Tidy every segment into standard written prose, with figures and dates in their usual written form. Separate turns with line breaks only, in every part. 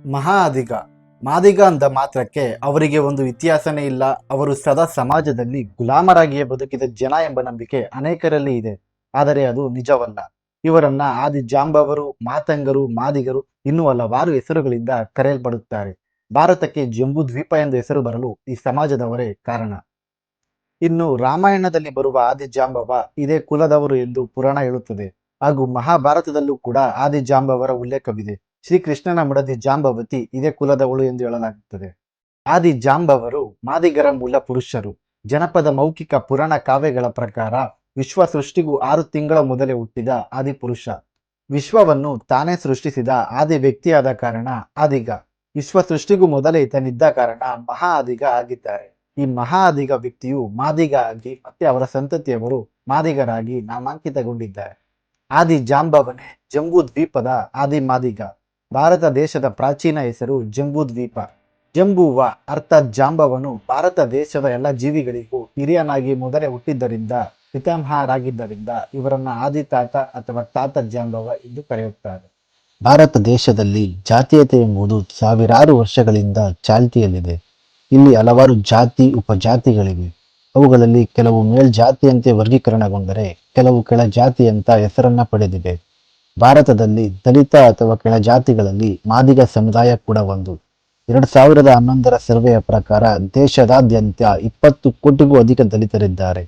ಮಹಾಅಧಿಗ ಮಾದಿಗ ಅಂದ ಮಾತ್ರಕ್ಕೆ ಅವರಿಗೆ ಒಂದು ಇತಿಹಾಸನೇ ಇಲ್ಲ. ಅವರು ಸದಾ ಸಮಾಜದಲ್ಲಿ ಗುಲಾಮರಾಗಿಯೇ ಬದುಕಿದ ಜನ ಎಂಬ ನಂಬಿಕೆ ಅನೇಕರಲ್ಲಿ ಇದೆ. ಆದರೆ ಅದು ನಿಜವಲ್ಲ. ಇವರನ್ನ ಆದಿ ಜಾಂಬವರು, ಮಾತಂಗರು, ಮಾದಿಗರು ಇನ್ನೂ ಹಲವಾರು ಹೆಸರುಗಳಿಂದ ಕರೆಯಲ್ಪಡುತ್ತಾರೆ. ಭಾರತಕ್ಕೆ ಜಂಬೂ ದ್ವೀಪ ಎಂದು ಹೆಸರು ಬರಲು ಈ ಸಮಾಜದವರೇ ಕಾರಣ. ಇನ್ನು ರಾಮಾಯಣದಲ್ಲಿ ಬರುವ ಆದಿ ಜಾಂಬವ ಇದೇ ಕುಲದವರು ಎಂದು ಪುರಾಣ ಹೇಳುತ್ತದೆ. ಹಾಗೂ ಮಹಾಭಾರತದಲ್ಲೂ ಕೂಡ ಆದಿ ಜಾಂಬವರ ಉಲ್ಲೇಖವಿದೆ. ಶ್ರೀಕೃಷ್ಣನ ಮಡದಿ ಜಾಂಬವತಿ ಇದೇ ಕುಲದವಳು ಎಂದು ಹೇಳಲಾಗುತ್ತದೆ. ಆದಿ ಜಾಂಬವರು ಮಾದಿಗರ ಮೂಲ ಪುರುಷರು. ಜನಪದ ಮೌಖಿಕ ಪುರಾಣ ಕಾವ್ಯಗಳ ಪ್ರಕಾರ ವಿಶ್ವ ಸೃಷ್ಟಿಗೂ 6 ತಿಂಗಳ ಮೊದಲೇ ಹುಟ್ಟಿದ ಆದಿಪುರುಷ. ವಿಶ್ವವನ್ನು ತಾನೇ ಸೃಷ್ಟಿಸಿದ ಆದಿ ವ್ಯಕ್ತಿಯಾದ ಕಾರಣ ಆದಿಗ. ವಿಶ್ವ ಸೃಷ್ಟಿಗೂ ಮೊದಲೇ ಈತನಿದ್ದ ಕಾರಣ ಮಹಾ ಆದಿಗ ಆಗಿದ್ದಾರೆ. ಈ ಮಹಾ ಆದಿಗ ವ್ಯಕ್ತಿಯು ಮಾದಿಗ ಆಗಿ ಮತ್ತೆ ಅವರ ಸಂತತಿಯವರು ಮಾದಿಗರಾಗಿ ನಾಮಾಂಕಿತಗೊಂಡಿದ್ದಾರೆ. ಆದಿ ಜಾಂಬವನೇ ಜಂಬೂ ದ್ವೀಪದ ಆದಿ ಮಾದಿಗ. ಭಾರತ ದೇಶದ ಪ್ರಾಚೀನ ಹೆಸರು ಜಂಬೂ ದ್ವೀಪ. ಜಂಬೂವ ಅರ್ಥಾತ್ ಜಾಂಬವನು ಭಾರತ ದೇಶದ ಎಲ್ಲ ಜೀವಿಗಳಿಗೂ ಹಿರಿಯನಾಗಿ ಮೊದಲೇ ಹುಟ್ಟಿದ್ದರಿಂದ ಪಿತಾಮಹರಾಗಿದ್ದರಿಂದ ಇವರನ್ನ ಆದಿ ತಾತ ಅಥವಾ ತಾತ ಜಾಂಬವ ಎಂದು ಕರೆಯುತ್ತಾರೆ. ಭಾರತ ದೇಶದಲ್ಲಿ ಜಾತೀಯತೆ ಎಂಬುದು ಸಾವಿರಾರು ವರ್ಷಗಳಿಂದ ಚಾಲ್ತಿಯಲ್ಲಿದೆ. ಇಲ್ಲಿ ಹಲವಾರು ಜಾತಿ ಉಪಜಾತಿಗಳಿವೆ. ಅವುಗಳಲ್ಲಿ ಕೆಲವು ಮೇಲ್ಜಾತಿಯಂತೆ ವರ್ಗೀಕರಣಗೊಂಡರೆ ಕೆಲವು ಕೆಳಜಾತಿ ಅಂತ ಹೆಸರನ್ನ ಪಡೆದಿವೆ. ಭಾರತದಲ್ಲಿ ದಲಿತ ಅಥವಾ ಕೆಳಜಾತಿಗಳಲ್ಲಿ ಮಾದಿಗ ಸಮುದಾಯ ಕೂಡ ಒಂದು. 2011ರ ಸರ್ವೆಯ ಪ್ರಕಾರ ದೇಶದಾದ್ಯಂತ 20 ಕೋಟಿಗೂ ಅಧಿಕ ದಲಿತರಿದ್ದಾರೆ.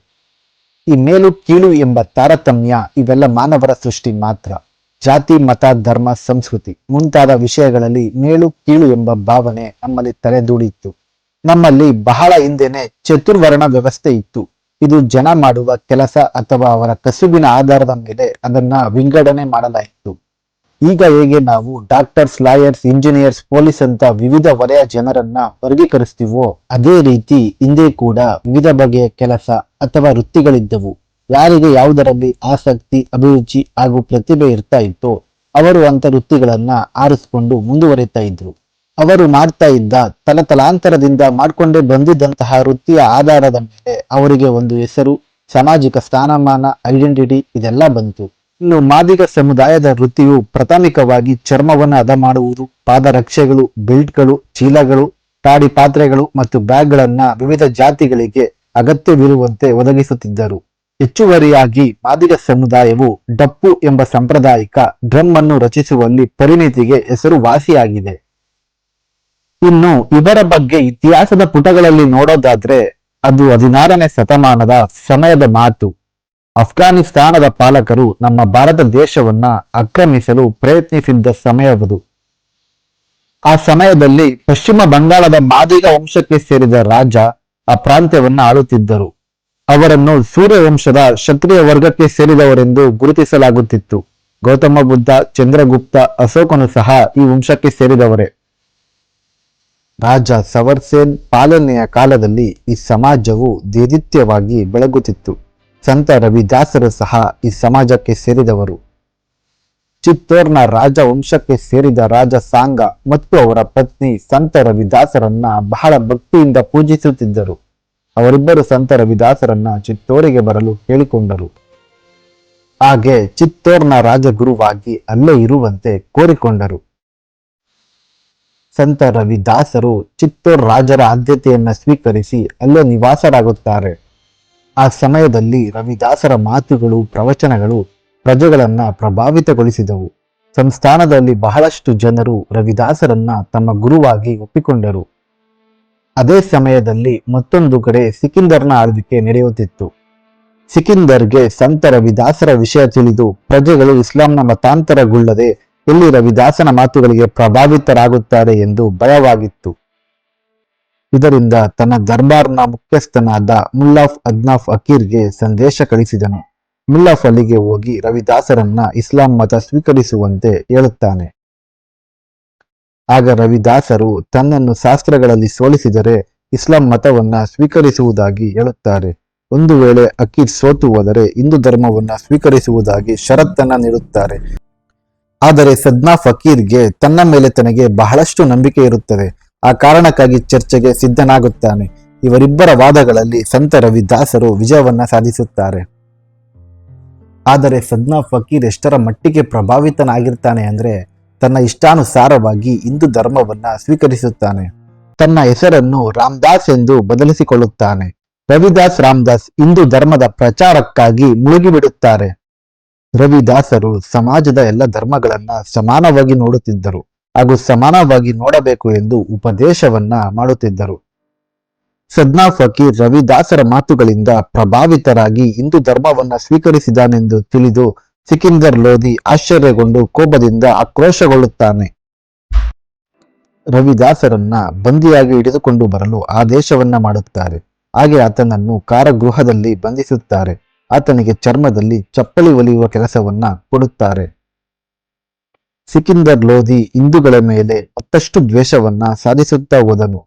ಈ ಮೇಲು ಕೀಳು ಎಂಬ ತಾರತಮ್ಯ ಇವೆಲ್ಲ ಮಾನವರ ಸೃಷ್ಟಿ ಮಾತ್ರ. ಜಾತಿ, ಮತ, ಧರ್ಮ, ಸಂಸ್ಕೃತಿ ಮುಂತಾದ ವಿಷಯಗಳಲ್ಲಿ ಮೇಲು ಕೀಳು ಎಂಬ ಭಾವನೆ ನಮ್ಮಲ್ಲಿ ತಲೆದೂಡಿತ್ತು. ನಮ್ಮಲ್ಲಿ ಬಹಳ ಹಿಂದೆನೆ ಚತುರ್ವರ್ಣ ವ್ಯವಸ್ಥೆ ಇತ್ತು. ಇದು ಜನ ಮಾಡುವ ಕೆಲಸ ಅಥವಾ ಅವರ ಕಸುಬಿನ ಆಧಾರದ ಮೇಲೆ ಅದನ್ನ ವಿಂಗಡಣೆ ಮಾಡಲಾಯಿತು. ಈಗ ಹೇಗೆ ನಾವು ಡಾಕ್ಟರ್ಸ್, ಲಾಯರ್ಸ್, ಇಂಜಿನಿಯರ್ಸ್, ಪೊಲೀಸ್ ಅಂತ ವಿವಿಧ ವಲಯ ಜನರನ್ನ ವರ್ಗೀಕರಿಸ್ತೀವೋ ಅದೇ ರೀತಿ ಹಿಂದೆ ಕೂಡ ವಿವಿಧ ಬಗೆಯ ಕೆಲಸ ಅಥವಾ ವೃತ್ತಿಗಳಿದ್ದವು. ಯಾರಿಗೆ ಯಾವುದರಲ್ಲಿ ಆಸಕ್ತಿ, ಅಭಿರುಚಿ ಹಾಗೂ ಪ್ರತಿಭೆ ಇರ್ತಾ ಇತ್ತೋ ಅವರು ಅಂತ ವೃತ್ತಿಗಳನ್ನ ಆರಿಸಿಕೊಂಡು ಮುಂದುವರಿತಾ ಇದ್ರು. ಅವರು ಮಾಡ್ತಾ ಇದ್ದ ತಲತಲಾಂತರದಿಂದ ಮಾಡ್ಕೊಂಡೇ ಬಂದಿದ್ದಂತಹ ವೃತ್ತಿಯ ಆಧಾರದ ಮೇಲೆ ಅವರಿಗೆ ಒಂದು ಹೆಸರು, ಸಾಮಾಜಿಕ ಸ್ಥಾನಮಾನ, ಐಡೆಂಟಿಟಿ ಇದೆಲ್ಲ ಬಂತು. ಇನ್ನು ಮಾದಿಗ ಸಮುದಾಯದ ವೃತ್ತಿಯು ಪ್ರಾಥಮಿಕವಾಗಿ ಚರ್ಮವನ್ನು ಹದ ಮಾಡುವುದು, ಪಾದರಕ್ಷೆಗಳು, ಬೆಲ್ಟ್ಗಳು, ಚೀಲಗಳು, ತಾಡಿ ಪಾತ್ರೆಗಳು ಮತ್ತು ಬ್ಯಾಗ್ಗಳನ್ನ ವಿವಿಧ ಜಾತಿಗಳಿಗೆ ಅಗತ್ಯವಿರುವಂತೆ ಒದಗಿಸುತ್ತಿದ್ದರು. ಹೆಚ್ಚುವರಿಯಾಗಿ ಮಾದಿಗ ಸಮುದಾಯವು ಡಪ್ಪು ಎಂಬ ಸಾಂಪ್ರದಾಯಿಕ ಡ್ರಮ್ ಅನ್ನು ರಚಿಸುವಲ್ಲಿ ಪರಿಣಿತಿಗೆ ಹೆಸರುವಾಸಿಯಾಗಿದೆ. ಇನ್ನು ಇವರ ಬಗ್ಗೆ ಇತಿಹಾಸದ ಪುಟಗಳಲ್ಲಿ ನೋಡೋದಾದ್ರೆ ಅದು 16ನೇ ಶತಮಾನದ ಸಮಯದ ಮಾತು. ಅಫ್ಘಾನಿಸ್ತಾನದ ಪಾಲಕರು ನಮ್ಮ ಭಾರತ ದೇಶವನ್ನ ಆಕ್ರಮಿಸಲು ಪ್ರಯತ್ನಿಸಿದ್ದ ಸಮಯವದು. ಆ ಸಮಯದಲ್ಲಿ ಪಶ್ಚಿಮ ಬಂಗಾಳದ ಮಾದಿಗ ವಂಶಕ್ಕೆ ಸೇರಿದ ರಾಜ ಆ ಪ್ರಾಂತ್ಯವನ್ನ ಆಳುತ್ತಿದ್ದರು. ಅವರನ್ನು ಸೂರ್ಯವಂಶದ ಕ್ಷತ್ರಿಯ ವರ್ಗಕ್ಕೆ ಸೇರಿದವರೆಂದು ಗುರುತಿಸಲಾಗುತ್ತಿತ್ತು. ಗೌತಮ ಬುದ್ಧ, ಚಂದ್ರಗುಪ್ತ, ಅಶೋಕನು ಸಹ ಈ ವಂಶಕ್ಕೆ ಸೇರಿದವರೇ. ರಾಜ ಸವರ್ಸೇನ್ ಪಾಲನೆಯ ಕಾಲದಲ್ಲಿ ಈ ಸಮಾಜವು ದೇದೀಪ್ಯವಾಗಿ ಬೆಳಗುತ್ತಿತ್ತು. ಸಂತ ರವಿದಾಸರು ಸಹ ಈ ಸಮಾಜಕ್ಕೆ ಸೇರಿದವರು. ಚಿತ್ತೋರ್ನ ರಾಜ ವಂಶಕ್ಕೆ ಸೇರಿದ ರಾಜ ಸಾಂಗ ಮತ್ತು ಅವರ ಪತ್ನಿ ಸಂತ ರವಿದಾಸರನ್ನ ಬಹಳ ಭಕ್ತಿಯಿಂದ ಪೂಜಿಸುತ್ತಿದ್ದರು. ಅವರಿಬ್ಬರು ಸಂತ ರವಿದಾಸರನ್ನ ಚಿತ್ತೋರಿಗೆ ಬರಲು ಕೇಳಿಕೊಂಡರು. ಹಾಗೆ ಚಿತ್ತೋರ್ನ ರಾಜಗುರುವಾಗಿ ಅಲ್ಲೇ ಇರುವಂತೆ ಕೋರಿಕೊಂಡರು. ಸಂತ ರವಿದಾಸರು ಚಿತ್ತೋರ್ ರಾಜರ ಆದ್ಯತೆಯನ್ನ ಸ್ವೀಕರಿಸಿ ಅಲ್ಲೇ ನಿವಾಸರಾಗುತ್ತಾರೆ. ಆ ಸಮಯದಲ್ಲಿ ರವಿದಾಸರ ಮಾತುಗಳು, ಪ್ರವಚನಗಳು ಪ್ರಜೆಗಳನ್ನ ಪ್ರಭಾವಿತಗೊಳಿಸಿದವು. ಸಂಸ್ಥಾನದಲ್ಲಿ ಬಹಳಷ್ಟು ಜನರು ರವಿದಾಸರನ್ನ ತಮ್ಮ ಗುರುವಾಗಿ ಒಪ್ಪಿಕೊಂಡರು. ಅದೇ ಸಮಯದಲ್ಲಿ ಮತ್ತೊಂದು ಕಡೆ ಸಿಕಿಂದರ್ನ ಆಳ್ವಿಕೆ ನಡೆಯುತ್ತಿತ್ತು. ಸಿಕಿಂದರ್ಗೆ ಸಂತ ರವಿದಾಸರ ವಿಷಯ ತಿಳಿದು ಪ್ರಜೆಗಳು ಇಸ್ಲಾಂನ ಮತಾಂತರಗೊಳ್ಳದೆ ಎಲ್ಲಿ ರವಿದಾಸನ ಮಾತುಗಳಿಗೆ ಪ್ರಭಾವಿತರಾಗುತ್ತಾರೆ ಎಂದು ಭಯವಾಗಿತ್ತು. ಇದರಿಂದ ತನ್ನ ದರ್ಬಾರ್ನ ಮುಖ್ಯಸ್ಥನಾದ ಮುಲ್ಲಾಫ್ ಅದ್ನಾಫ್ ಅಕೀರ್ಗೆ ಸಂದೇಶ ಕಳಿಸಿದನು. ಮುಲ್ಲಾಫ್ ಅಲ್ಲಿಗೆ ಹೋಗಿ ರವಿದಾಸರನ್ನ ಇಸ್ಲಾಂ ಮತ ಸ್ವೀಕರಿಸುವಂತೆ ಹೇಳುತ್ತಾನೆ. ಆಗ ರವಿದಾಸರು ತನ್ನನ್ನು ಶಾಸ್ತ್ರಗಳಲ್ಲಿ ಸೋಲಿಸಿದರೆ ಇಸ್ಲಾಂ ಮತವನ್ನ ಸ್ವೀಕರಿಸುವುದಾಗಿ ಹೇಳುತ್ತಾರೆ. ಒಂದು ವೇಳೆ ಅಕೀರ್ ಸೋತು ಹೋದರೆ ಹಿಂದೂ ಧರ್ಮವನ್ನ ಸ್ವೀಕರಿಸುವುದಾಗಿ ಷರತ್ತನ್ನ ನೀಡುತ್ತಾರೆ. ಆದರೆ ಸದ್ನಾ ಫಕೀರ್ಗೆ ತನ್ನ ಮೇಲೆ ತನಗೆ ಬಹಳಷ್ಟು ನಂಬಿಕೆ ಇರುತ್ತದೆ. ಆ ಕಾರಣಕ್ಕಾಗಿ ಚರ್ಚೆಗೆ ಸಿದ್ಧನಾಗುತ್ತಾನೆ. ಇವರಿಬ್ಬರ ವಾದಗಳಲ್ಲಿ ಸಂತ ರವಿದಾಸರು ವಿಜಯವನ್ನ ಸಾಧಿಸುತ್ತಾರೆ. ಆದರೆ ಸದ್ನಾ ಫಕೀರ್ ಎಷ್ಟರ ಮಟ್ಟಿಗೆ ಪ್ರಭಾವಿತನಾಗಿರ್ತಾನೆ ಅಂದ್ರೆ ತನ್ನ ಇಷ್ಟಾನುಸಾರವಾಗಿ ಹಿಂದೂ ಧರ್ಮವನ್ನ ಸ್ವೀಕರಿಸುತ್ತಾನೆ. ತನ್ನ ಹೆಸರನ್ನು ರಾಮದಾಸ್ ಎಂದು ಬದಲಿಸಿಕೊಳ್ಳುತ್ತಾನೆ. ರವಿದಾಸ್ ರಾಮದಾಸ್ ಹಿಂದೂ ಧರ್ಮದ ಪ್ರಚಾರಕ್ಕಾಗಿ ಮುಳುಗಿಬಿಡುತ್ತಾರೆ. ರವಿದಾಸರು ಸಮಾಜದ ಎಲ್ಲ ಧರ್ಮಗಳನ್ನ ಸಮಾನವಾಗಿ ನೋಡುತ್ತಿದ್ದರು ಹಾಗೂ ಸಮಾನವಾಗಿ ನೋಡಬೇಕು ಎಂದು ಉಪದೇಶವನ್ನ ಮಾಡುತ್ತಿದ್ದರು. ಸದ್ನಾ ಫಕೀರ್ ರವಿದಾಸರ ಮಾತುಗಳಿಂದ ಪ್ರಭಾವಿತರಾಗಿ ಹಿಂದೂ ಧರ್ಮವನ್ನ ಸ್ವೀಕರಿಸಿದಾನೆಂದು ತಿಳಿದು ಸಿಕಿಂದರ್ ಲೋಧಿ ಆಶ್ಚರ್ಯಗೊಂಡು ಕೋಪದಿಂದ ಆಕ್ರೋಶಗೊಳ್ಳುತ್ತಾನೆ. ರವಿದಾಸರನ್ನ ಬಂದಿಯಾಗಿ ಹಿಡಿದುಕೊಂಡು ಬರಲು ಆದೇಶವನ್ನ ಮಾಡುತ್ತಾರೆ. ಹಾಗೆ ಆತನನ್ನು ಕಾರಾಗೃಹದಲ್ಲಿ ಬಂಧಿಸುತ್ತಾರೆ. ಆತನಿಗೆ ಚರ್ಮದಲ್ಲಿ ಚಪ್ಪಲಿ ಹೊಲಿಯುವ ಕೆಲಸವನ್ನ ಕೊಡುತ್ತಾರೆ. ಸಿಕಿಂದರ್ ಲೋಧಿ ಹಿಂದೂಗಳ ಮೇಲೆ ಮತ್ತಷ್ಟು ದ್ವೇಷವನ್ನ ಸಾಧಿಸುತ್ತಾ ಹೋದನು.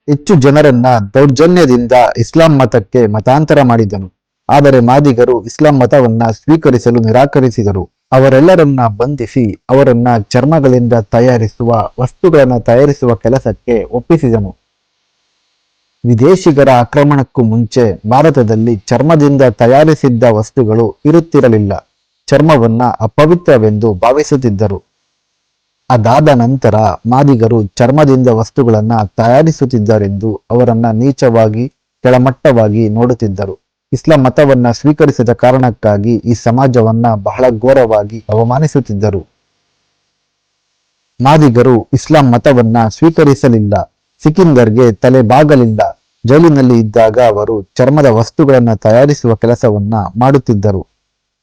ಹೆಚ್ಚು ಜನರನ್ನ ದೌರ್ಜನ್ಯದಿಂದ ಇಸ್ಲಾಂ ಮತಕ್ಕೆ ಮತಾಂತರ ಮಾಡಿದನು. ಆದರೆ ಮಾದಿಗರು ಇಸ್ಲಾಂ ಮತವನ್ನ ಸ್ವೀಕರಿಸಲು ನಿರಾಕರಿಸಿದರು. ಅವರೆಲ್ಲರನ್ನ ಬಂಧಿಸಿ ಅವರನ್ನ ಚರ್ಮಗಳಿಂದ ತಯಾರಿಸುವ ವಸ್ತುಗಳನ್ನ ತಯಾರಿಸುವ ಕೆಲಸಕ್ಕೆ ಒಪ್ಪಿಸಿದನು. ವಿದೇಶಿಗರ ಆಕ್ರಮಣಕ್ಕೂ ಮುಂಚೆ ಭಾರತದಲ್ಲಿ ಚರ್ಮದಿಂದ ತಯಾರಿಸಿದ್ದ ವಸ್ತುಗಳು ಇರುತ್ತಿರಲಿಲ್ಲ. ಚರ್ಮವನ್ನ ಅಪವಿತ್ರವೆಂದು ಭಾವಿಸುತ್ತಿದ್ದರು. ಅದಾದ ನಂತರ ಮಾದಿಗರು ಚರ್ಮದಿಂದ ವಸ್ತುಗಳನ್ನ ತಯಾರಿಸುತ್ತಿದ್ದರೆಂದು ಅವರನ್ನ ನೀಚವಾಗಿ ಕೆಳಮಟ್ಟವಾಗಿ ನೋಡುತ್ತಿದ್ದರು. ಇಸ್ಲಾಂ ಮತವನ್ನ ಸ್ವೀಕರಿಸಿದ ಕಾರಣಕ್ಕಾಗಿ ಈ ಸಮಾಜವನ್ನ ಬಹಳ ಘೋರವಾಗಿ ಅವಮಾನಿಸುತ್ತಿದ್ದರು. ಮಾದಿಗರು ಇಸ್ಲಾಂ ಮತವನ್ನ ಸ್ವೀಕರಿಸಲಿಲ್ಲ. ಸಿಕಿಂದರ್ಗೆ ತಲೆ ಬಾಗಲಿಲ್ಲ. ಜೈಲಿನಲ್ಲಿ ಇದ್ದಾಗ ಅವರು ಚರ್ಮದ ವಸ್ತುಗಳನ್ನ ತಯಾರಿಸುವ ಕೆಲಸವನ್ನ ಮಾಡುತ್ತಿದ್ದರು.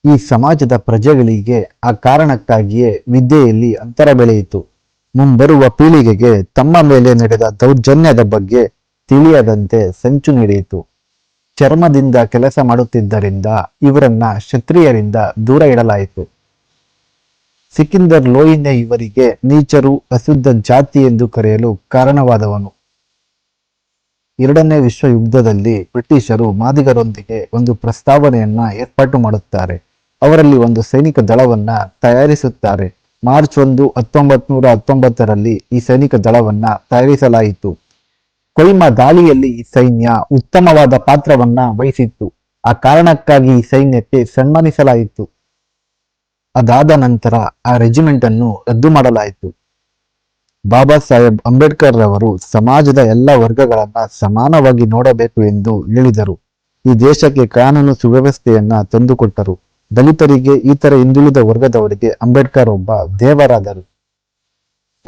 ಈ ಸಮಾಜದ ಪ್ರಜೆಗಳಿಗೆ ಆ ಕಾರಣಕ್ಕಾಗಿಯೇ ವಿದ್ಯೆಯಲ್ಲಿ ಅಂತರ ಬೆಳೆಯಿತು. ಮುಂಬರುವ ಪೀಳಿಗೆಗೆ ತಮ್ಮ ಮೇಲೆ ನಡೆದ ದೌರ್ಜನ್ಯದ ಬಗ್ಗೆ ತಿಳಿಯದಂತೆ ಸಂಚು ನಡೆಯಿತು. ಚರ್ಮದಿಂದ ಕೆಲಸ ಮಾಡುತ್ತಿದ್ದರಿಂದ ಇವರನ್ನ ಕ್ಷತ್ರಿಯರಿಂದ ದೂರ ಇಡಲಾಯಿತು. ಸಿಕಿಂದರ್ ಲೋಹಿನೇ ಇವರಿಗೆ ನೀಚರು, ಅಶುದ್ಧ ಜಾತಿ ಎಂದು ಕರೆಯಲು ಕಾರಣವಾದವನು. ಎರಡನೇ ವಿಶ್ವ ಯುದ್ಧದಲ್ಲಿ ಬ್ರಿಟಿಷರು ಮಾದಿಗರೊಂದಿಗೆ ಒಂದು ಪ್ರಸ್ತಾವನೆಯನ್ನ ಏರ್ಪಾಟು ಮಾಡುತ್ತಾರೆ. ಅವರಲ್ಲಿ ಒಂದು ಸೈನಿಕ ದಳವನ್ನ ತಯಾರಿಸುತ್ತಾರೆ. ಮಾರ್ಚ್ 1, 1919ರಲ್ಲಿ ಈ ಸೈನಿಕ ದಳವನ್ನ ತಯಾರಿಸಲಾಯಿತು. ಕೊಯ್ಮಾ ದಾಳಿಯಲ್ಲಿ ಈ ಸೈನ್ಯ ಉತ್ತಮವಾದ ಪಾತ್ರವನ್ನ ವಹಿಸಿತ್ತು. ಆ ಕಾರಣಕ್ಕಾಗಿ ಈ ಸೈನ್ಯಕ್ಕೆ ಸನ್ಮಾನಿಸಲಾಯಿತು. ಅದಾದ ನಂತರ ಆ ರೆಜಿಮೆಂಟ್ ಅನ್ನು ರದ್ದು ಮಾಡಲಾಯಿತು. ಬಾಬಾ ಸಾಹೇಬ್ ಅಂಬೇಡ್ಕರ್ ರವರು ಸಮಾಜದ ಎಲ್ಲ ವರ್ಗಗಳನ್ನ ಸಮಾನವಾಗಿ ನೋಡಬೇಕು ಎಂದು ಹೇಳಿದರು. ಈ ದೇಶಕ್ಕೆ ಕಾನೂನು ಸುವ್ಯವಸ್ಥೆಯನ್ನ ತಂದುಕೊಟ್ಟರು. ದಲಿತರಿಗೆ, ಇತರ ಹಿಂದುಳಿದ ವರ್ಗದವರಿಗೆ ಅಂಬೇಡ್ಕರ್ ಒಬ್ಬ ದೇವರಾದರು.